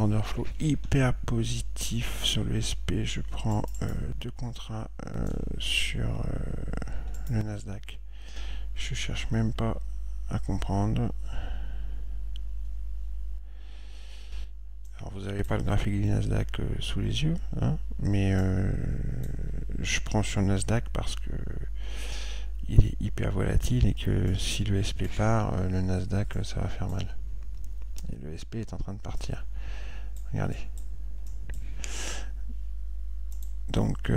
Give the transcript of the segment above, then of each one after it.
order flow hyper positif sur le SP. Je prends 2 contrats sur le Nasdaq. Je cherche même pas à comprendre. Alors vous n'avez pas le graphique du Nasdaq sous les yeux, hein, mais je prends sur le Nasdaq parce que il est hyper volatile et que si le SP part, le Nasdaq ça va faire mal. Et le SP est en train de partir. Regardez. Donc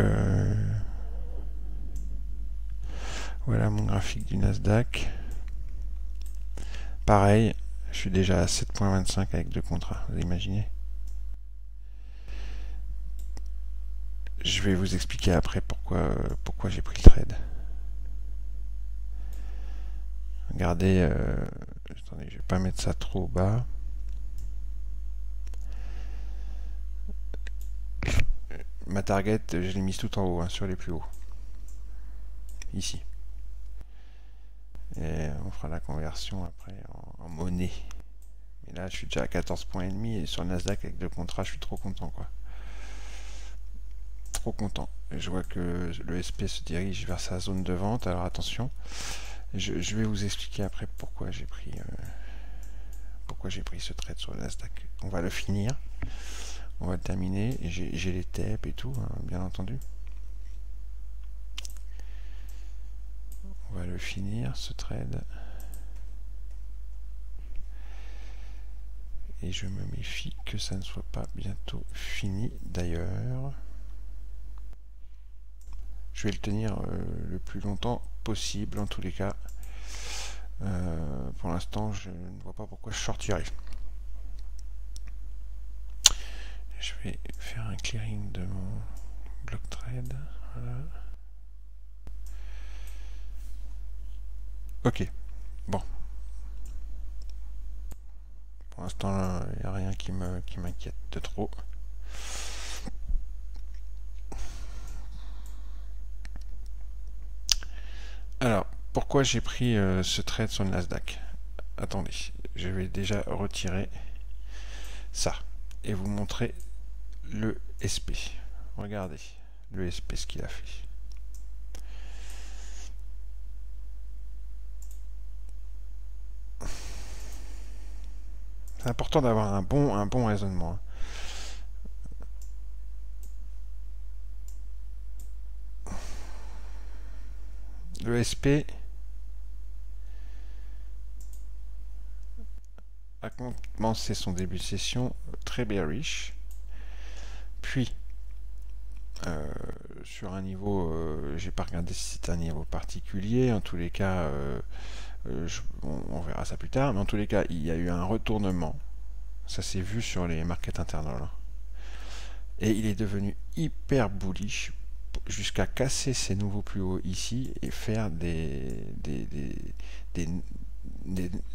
voilà mon graphique du Nasdaq. Pareil, je suis déjà à 7,25 avec 2 contrats, vous imaginez. Je vais vous expliquer après pourquoi j'ai pris le trade. Regardez, attendez, je vais pas mettre ça trop bas. Ma target, je l'ai mise tout en haut, hein, sur les plus hauts. Ici. Et on fera la conversion après en monnaie. Mais là, je suis déjà à 14,5 points et sur le Nasdaq avec 2 contrats, je suis trop content, quoi. Trop content. Et je vois que le SP se dirige vers sa zone de vente. Alors attention, je vais vous expliquer après pourquoi j'ai pris ce trade sur le Nasdaq. On va le finir. On va le terminer. J'ai les TEP et tout, hein, bien entendu. On va le finir, ce trade. Et je me méfie que ça ne soit pas bientôt fini d'ailleurs. Je vais le tenir le plus longtemps possible en tous les cas. Pour l'instant, je ne vois pas pourquoi je sortirais. Je vais faire un clearing de mon block trade. Voilà. Ok. Bon. Pour l'instant, il n'y a rien qui m'inquiète de trop. Alors, pourquoi j'ai pris ce trade sur le Nasdaq? Attendez, je vais déjà retirer ça et vous montrer le SP. Regardez le SP, ce qu'il a fait. C'est important d'avoir un bon raisonnement. Le SP a commencé son début de session très bearish, puis sur un niveau, j'ai pas regardé si c'était un niveau particulier, en tous les cas on verra ça plus tard, mais en tous les cas il y a eu un retournement, ça s'est vu sur les markets internals, et il est devenu hyper bullish jusqu'à casser ses nouveaux plus hauts ici et faire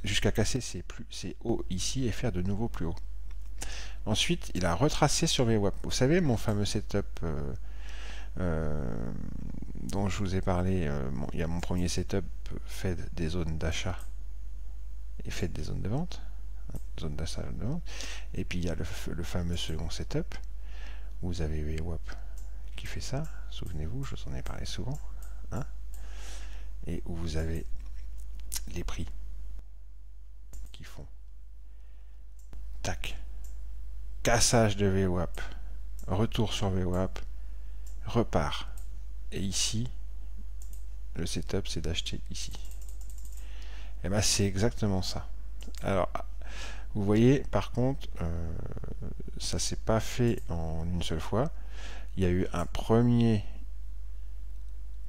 jusqu'à casser ses hauts ici et faire de nouveaux plus hauts. Ensuite, il a retracé sur VWAP. Vous savez, mon fameux setup dont je vous ai parlé, il y a mon premier setup fait des zones d'achat et fait des zones de vente, zone d'achat de vente, et puis il y a le fameux second setup où vous avez VWAP qui fait ça, souvenez-vous, je vous en ai parlé souvent, hein, et où vous avez les prix qui font tac, cassage de VWAP, retour sur VWAP, repart. Et ici, le setup, c'est d'acheter ici. Et bien, c'est exactement ça. Alors, vous voyez, par contre, ça s'est pas fait en une seule fois. Il y a eu un premier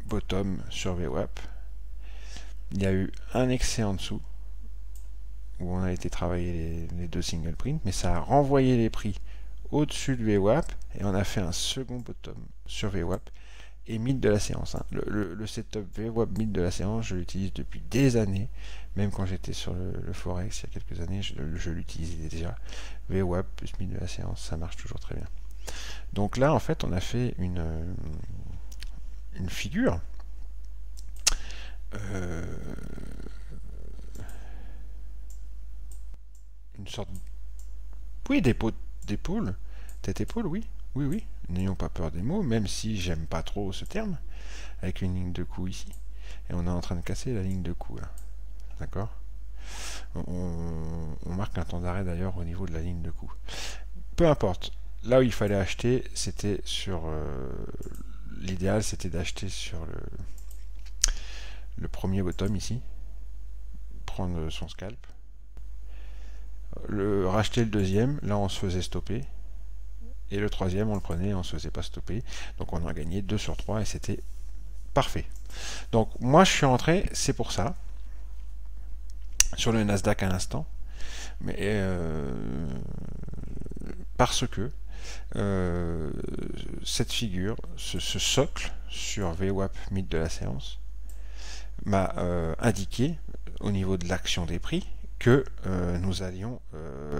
bottom sur VWAP. Il y a eu un excès en dessous, où on a été travailler les deux single print, mais ça a renvoyé les prix au-dessus de VWAP, et on a fait un second bottom sur VWAP, et mid de la séance. Hein. Le setup VWAP mid de la séance, je l'utilise depuis des années, même quand j'étais sur le Forex il y a quelques années, je l'utilisais déjà. VWAP plus mid de la séance, ça marche toujours très bien. Donc là, en fait, on a fait une figure une sorte, oui, des d'épaule, tête-épaule, oui, oui, oui, n'ayons pas peur des mots, même si j'aime pas trop ce terme, avec une ligne de cou ici, et on est en train de casser la ligne de cou, là, d'accord? On marque un temps d'arrêt d'ailleurs au niveau de la ligne de cou. Peu importe, là où il fallait acheter, c'était sur... l'idéal, c'était d'acheter sur le premier bottom ici, prendre son scalp, racheter le deuxième, là on se faisait stopper, et le troisième on le prenait, on se faisait pas stopper, donc on a gagné 2 sur 3 et c'était parfait. Donc moi je suis rentré, c'est pour ça, sur le Nasdaq à l'instant, mais parce que cette figure, ce socle sur VWAP mythe de la séance, m'a indiqué au niveau de l'action des prix que nous allions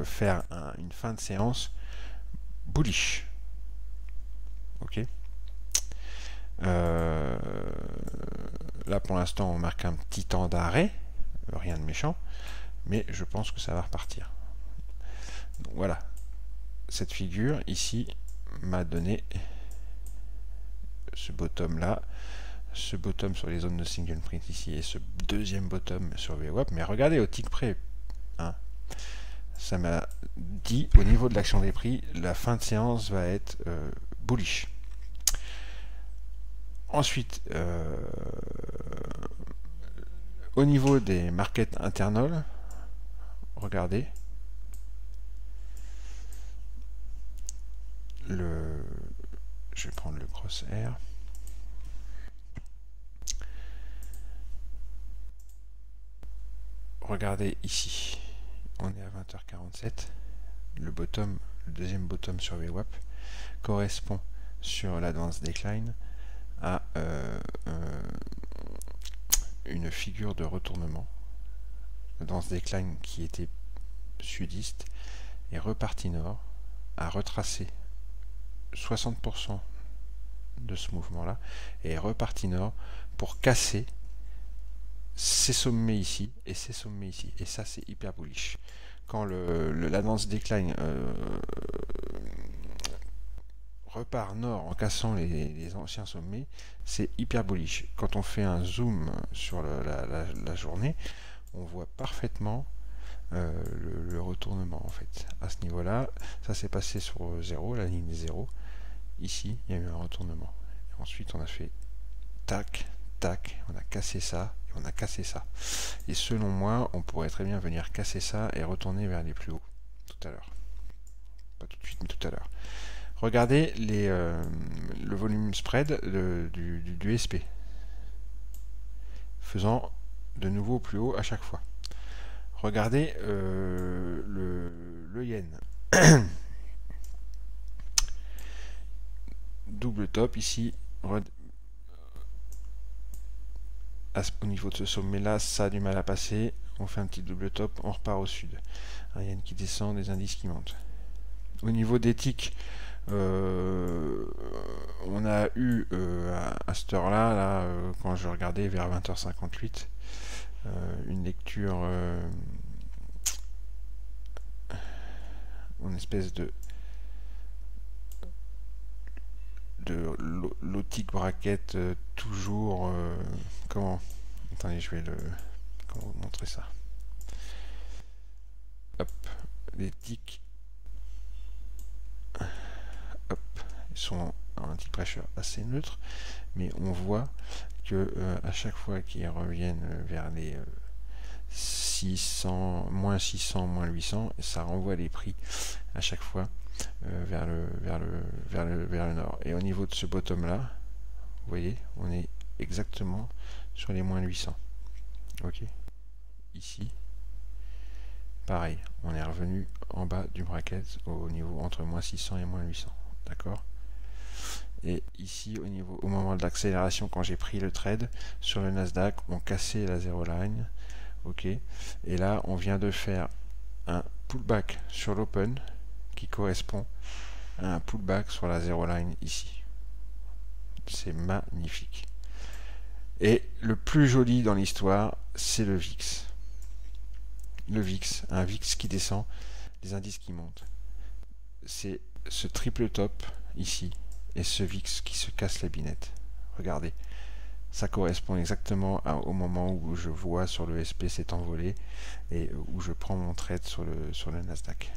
faire une fin de séance bullish. Ok. Là pour l'instant on marque un petit temps d'arrêt, rien de méchant, mais je pense que ça va repartir. Donc voilà, cette figure ici m'a donné ce bottom là, ce bottom sur les zones de single print ici et ce deuxième bottom sur VWAP, mais regardez au tick près, hein, ça m'a dit au niveau de l'action des prix, la fin de séance va être bullish. Ensuite, au niveau des market internals, regardez, je vais prendre le crosshair. Regardez ici, on est à 20h47, le deuxième bottom sur VWAP correspond sur l'advance decline à une figure de retournement. L'advance decline qui était sudiste est reparti nord, a retracé 60% de ce mouvement là et est reparti nord pour casser ces sommets ici et ces sommets ici, et ça c'est hyper bullish. Quand l'advance decline repart nord en cassant les anciens sommets, c'est hyper bullish. Quand on fait un zoom sur la journée, on voit parfaitement le retournement en fait. À ce niveau là, ça s'est passé sur 0, la ligne 0. Ici il y a eu un retournement, et ensuite on a fait tac tac, on a cassé ça et on a cassé ça, et selon moi on pourrait très bien venir casser ça et retourner vers les plus hauts tout à l'heure, pas tout de suite mais tout à l'heure. Regardez le volume spread du SP faisant de nouveau plus haut à chaque fois. Regardez le yen. Double top ici. Au niveau de ce sommet là, ça a du mal à passer. On fait un petit double top, on repart au sud. Un yen qui descend, des indices qui montent. Au niveau des ticks, on a eu à cette heure là, quand je regardais vers 20h58, une lecture en espèce de low tick bracket, toujours comment, attendez, je vais comment vous montrer ça. Hop, les ticks, hop, ils sont un tick pressure assez neutre, mais on voit que à chaque fois qu'ils reviennent vers les 600, moins 600, moins 800, ça renvoie les prix à chaque fois vers le nord. Et au niveau de ce bottom là, vous voyez, on est exactement sur les moins 800. Ok, ici pareil, on est revenu en bas du bracket au niveau entre moins 600 et moins 800. D'accord. Et ici au moment de l'accélération, quand j'ai pris le trade sur le Nasdaq, on cassait la zero line. Ok, et là on vient de faire un pullback sur l'open qui correspond à un pullback sur la zero line ici. C'est magnifique. Et le plus joli dans l'histoire, c'est le VIX. Le VIX, un VIX qui descend, des indices qui montent. c'est ce triple top ici et ce VIX qui se casse la binette. Regardez, ça correspond exactement au moment où je vois sur le SP s'est envolé et où je prends mon trade sur le Nasdaq.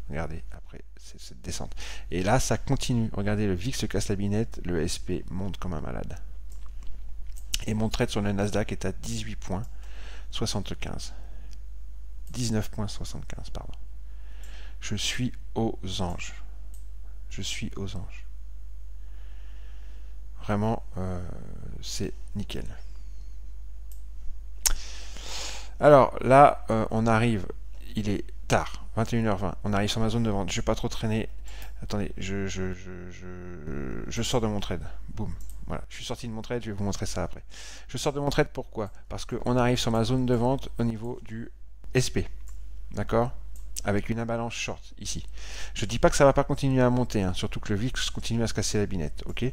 Regardez, après cette descente. Et là, ça continue. Regardez, le VIX se casse la binette, le SP monte comme un malade. Et mon trade sur le Nasdaq est à 18,75. 19,75, pardon. Je suis aux anges. Je suis aux anges. Vraiment, c'est nickel. Alors là, on arrive, il est tard, 21h20, on arrive sur ma zone de vente, je vais pas trop traîner. Attendez, je sors de mon trade. Boum. Voilà, je suis sorti de mon trade, je vais vous montrer ça après. Je sors de mon trade, pourquoi? Parce qu'on arrive sur ma zone de vente au niveau du SP. D'accord? Avec une avalanche short ici. Je ne dis pas que ça ne va pas continuer à monter, hein, surtout que le VIX continue à se casser la binette, ok?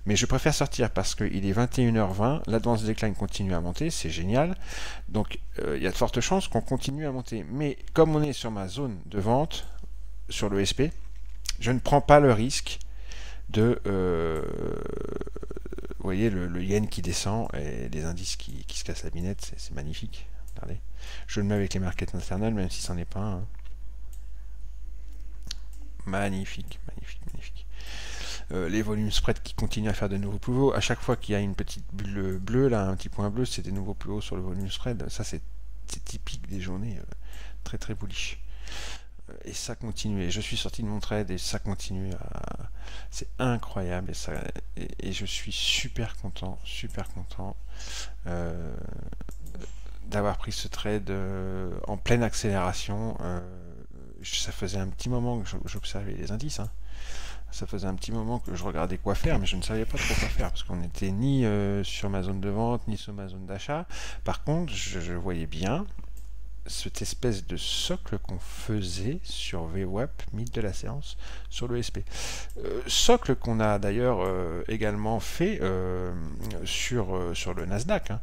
Mais je préfère sortir parce qu'il est 21h20, l'advance decline continue à monter, c'est génial. Donc il y a de fortes chances qu'on continue à monter. Mais comme on est sur ma zone de vente, sur le SP, je ne prends pas le risque de... vous voyez le yen qui descend et les indices qui se cassent la binette, c'est magnifique. Regardez. Je le mets avec les markets internals, même si c'en est pas un. Hein. Magnifique, magnifique, magnifique. Les volumes spread qui continuent à faire de nouveaux plus hauts. À chaque fois qu'il y a une petite bulle bleue, là, un petit point bleu, c'est des nouveaux plus hauts sur le volume spread. Ça, c'est typique des journées très très bullish. Et ça continue. Et je suis sorti de mon trade et ça continue à... C'est incroyable. Et je suis super content d'avoir pris ce trade en pleine accélération. Ça faisait un petit moment que j'observais les indices. Hein. Ça faisait un petit moment que je regardais quoi faire, mais je ne savais pas trop quoi faire, parce qu'on n'était ni sur ma zone de vente, ni sur ma zone d'achat. Par contre, je voyais bien cette espèce de socle qu'on faisait sur VWAP, mythe de la séance, sur le SP. Socle qu'on a d'ailleurs également fait sur le Nasdaq. Hein.